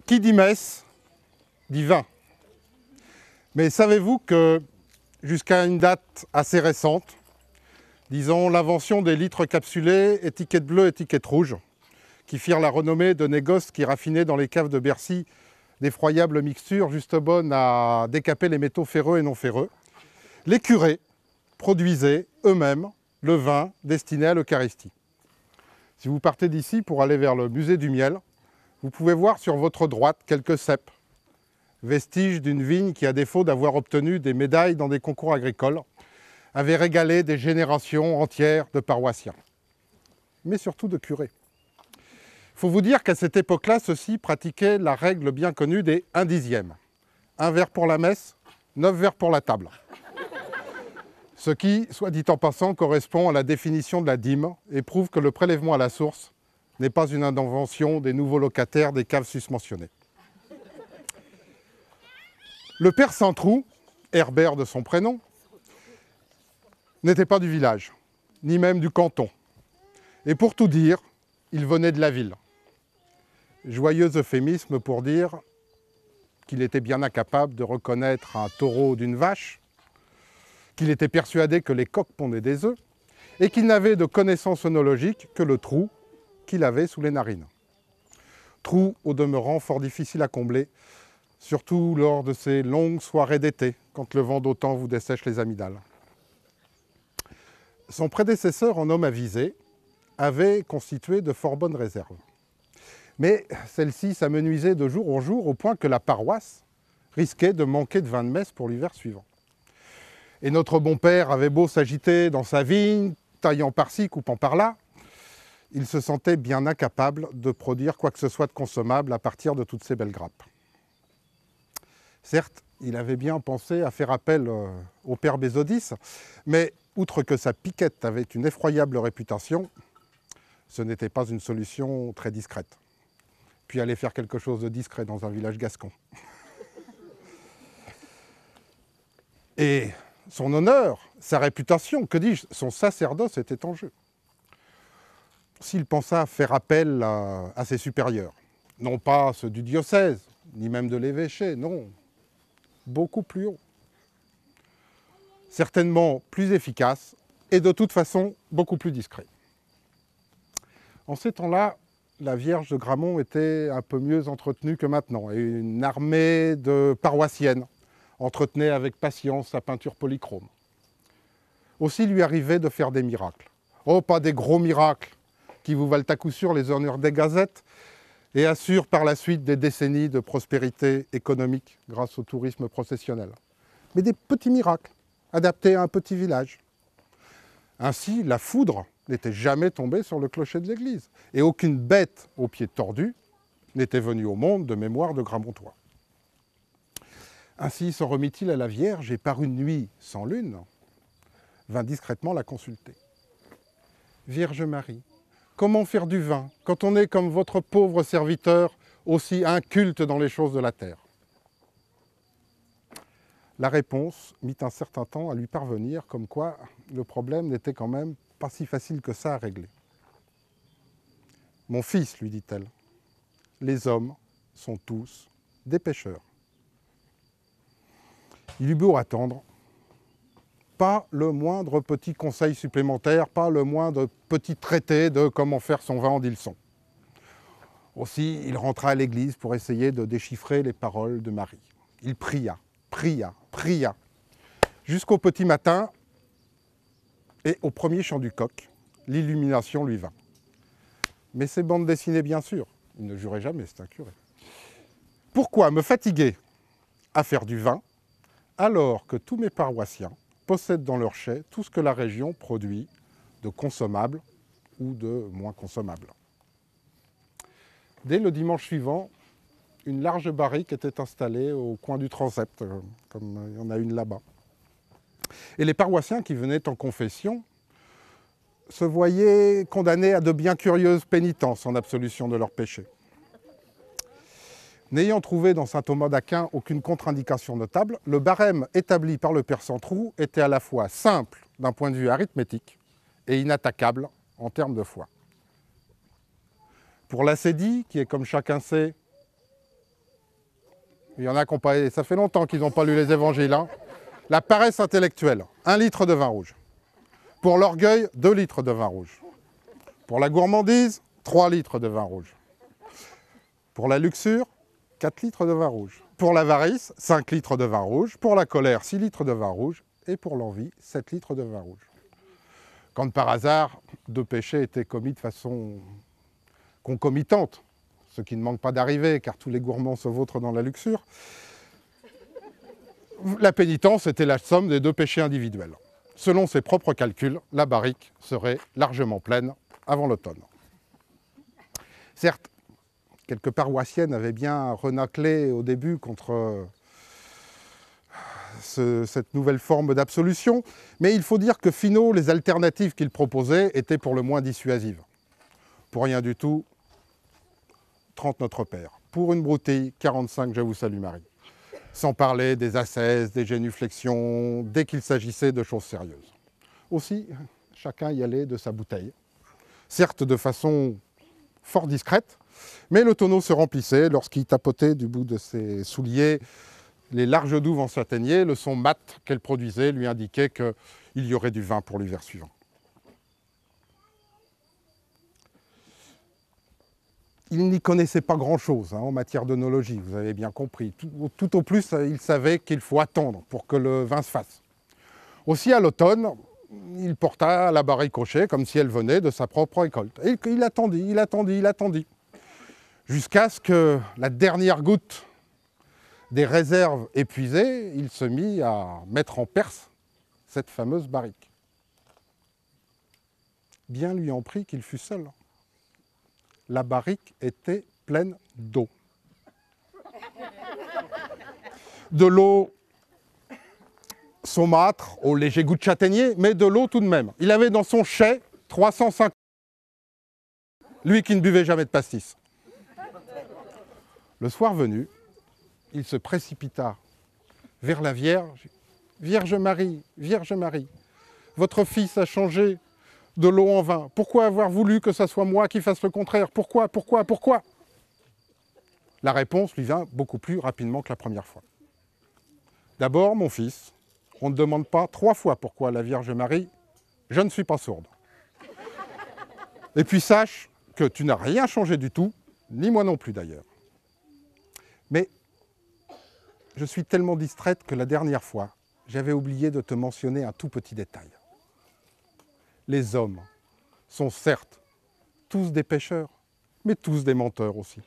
Qui dit messe, dit vin. Mais savez-vous que jusqu'à une date assez récente, disons l'invention des litres capsulés, étiquette bleue, étiquette rouge, qui firent la renommée de négoces qui raffinaient dans les caves de Bercy d'effroyables mixtures juste bonnes à décaper les métaux ferreux et non ferreux, les curés produisaient eux-mêmes le vin destiné à l'Eucharistie. Si vous partez d'ici pour aller vers le musée du miel, vous pouvez voir sur votre droite quelques ceps, vestiges d'une vigne qui, à défaut d'avoir obtenu des médailles dans des concours agricoles, avait régalé des générations entières de paroissiens, mais surtout de curés. Il faut vous dire qu'à cette époque-là, ceux-ci pratiquaient la règle bien connue des 1 dixième. 1 verre pour la messe, 9 verres pour la table. Ce qui, soit dit en passant, correspond à la définition de la dîme et prouve que le prélèvement à la source n'est pas une invention des nouveaux locataires des caves susmentionnées. Le père Saint-Trou, Herbert de son prénom, n'était pas du village, ni même du canton. Et pour tout dire, il venait de la ville. Joyeux euphémisme pour dire qu'il était bien incapable de reconnaître un taureau d'une vache, qu'il était persuadé que les coqs pondaient des œufs, et qu'il n'avait de connaissance œnologique que le trou qu'il avait sous les narines. Trou au demeurant fort difficile à combler, surtout lors de ces longues soirées d'été, quand le vent d'automne vous dessèche les amygdales. Son prédécesseur en homme avisé avait constitué de fort bonnes réserves. Mais celle-ci s'amenuisait de jour en jour au point que la paroisse risquait de manquer de vin de messe pour l'hiver suivant. Et notre bon père avait beau s'agiter dans sa vigne, taillant par-ci, coupant par-là, il se sentait bien incapable de produire quoi que ce soit de consommable à partir de toutes ces belles grappes. Certes, il avait bien pensé à faire appel au père Bézodis, mais outre que sa piquette avait une effroyable réputation, ce n'était pas une solution très discrète. Puis aller faire quelque chose de discret dans un village gascon. Et son honneur, sa réputation, que dis-je, son sacerdoce était en jeu. S'il pensa faire appel à ses supérieurs, non pas ceux du diocèse, ni même de l'évêché, non, beaucoup plus haut. Certainement plus efficace et de toute façon beaucoup plus discret. En ces temps-là, la Vierge de Gramont était un peu mieux entretenue que maintenant et une armée de paroissiennes entretenait avec patience sa peinture polychrome. Aussi lui arrivait de faire des miracles. Oh, pas des gros miracles qui vous valent à coup sûr les honneurs des gazettes et assurent par la suite des décennies de prospérité économique grâce au tourisme processionnel. Mais des petits miracles adaptés à un petit village. Ainsi, la foudre n'était jamais tombée sur le clocher de l'église et aucune bête aux pieds tordus n'était venue au monde de mémoire de Gramontois. Ainsi s'en remit-il à la Vierge et par une nuit sans lune, vint discrètement la consulter. « Vierge Marie, comment faire du vin quand on est comme votre pauvre serviteur, aussi inculte dans les choses de la terre ?» La réponse mit un certain temps à lui parvenir, comme quoi le problème n'était quand même pas si facile que ça à régler. « Mon fils, lui dit-elle, les hommes sont tous des pêcheurs. » Il eut beau attendre, pas le moindre petit conseil supplémentaire, pas le moindre petit traité de comment faire son vin en Dilson. Aussi, il rentra à l'église pour essayer de déchiffrer les paroles de Marie. Il pria, pria, jusqu'au petit matin, et au premier chant du coq, l'illumination lui vint. Mais ses bandes dessinées, bien sûr, il ne jurait jamais, c'est un curé. Pourquoi me fatiguer à faire du vin alors que tous mes paroissiens possèdent dans leur chai tout ce que la région produit de consommables ou de moins consommables. Dès le dimanche suivant, une large barrique était installée au coin du transept, comme il y en a une là-bas. Et les paroissiens qui venaient en confession se voyaient condamnés à de bien curieuses pénitences en absolution de leurs péchés. N'ayant trouvé dans saint Thomas d'Aquin aucune contre-indication notable, le barème établi par le père Saint-Trou était à la fois simple d'un point de vue arithmétique et inattaquable en termes de foi. Pour l'acédie, qui est comme chacun sait Il y en a qui n'ont pas... Ça fait longtemps qu'ils n'ont pas lu les évangiles. Hein. La paresse intellectuelle, 1 litre de vin rouge. Pour l'orgueil, 2 litres de vin rouge. Pour la gourmandise, 3 litres de vin rouge. Pour la luxure, 4 litres de vin rouge. Pour l'avarice, 5 litres de vin rouge. Pour la colère, 6 litres de vin rouge. Et pour l'envie, 7 litres de vin rouge. Quand par hasard, 2 péchés étaient commis de façon concomitante, ce qui ne manque pas d'arriver, car tous les gourmands se vautrent dans la luxure, la pénitence était la somme des 2 péchés individuels. Selon ses propres calculs, la barrique serait largement pleine avant l'automne. Certes, quelques paroissiennes avaient bien renâclé au début contre cette nouvelle forme d'absolution, mais il faut dire que Finot, les alternatives qu'il proposait étaient pour le moins dissuasives. Pour rien du tout, 30 Notre Père. Pour une broutille, 45 Je vous salue Marie. Sans parler des ascèses, des génuflexions, dès qu'il s'agissait de choses sérieuses. Aussi, chacun y allait de sa bouteille. Certes de façon fort discrète, mais le tonneau se remplissait lorsqu'il tapotait du bout de ses souliers les larges douves en châtaignier. Le son mat qu'elle produisait lui indiquait qu'il y aurait du vin pour l'hiver suivant. Il n'y connaissait pas grand-chose en matière d'œnologie, vous avez bien compris. Tout au plus, il savait qu'il faut attendre pour que le vin se fasse. Aussi, à l'automne, il porta la barrique au chai comme si elle venait de sa propre récolte. Et il attendit, jusqu'à ce que la dernière goutte des réserves épuisées, il se mit à mettre en Perse cette fameuse barrique. Bien lui en prit qu'il fût seul. La barrique était pleine d'eau. De l'eau saumâtre, au léger goût de châtaignier, mais de l'eau tout de même. Il avait dans son chai 350. Lui qui ne buvait jamais de pastis. Le soir venu, il se précipita vers la Vierge. Vierge Marie, votre fils a changé de l'eau en vin. Pourquoi avoir voulu que ce soit moi qui fasse le contraire? Pourquoi? La réponse lui vint beaucoup plus rapidement que la première fois. D'abord, mon fils, on ne demande pas 3 fois pourquoi la Vierge Marie, je ne suis pas sourde. Et puis sache que tu n'as rien changé du tout, ni moi non plus d'ailleurs. Mais je suis tellement distraite que la dernière fois, j'avais oublié de te mentionner un tout petit détail. Les hommes sont certes tous des pécheurs, mais tous des menteurs aussi.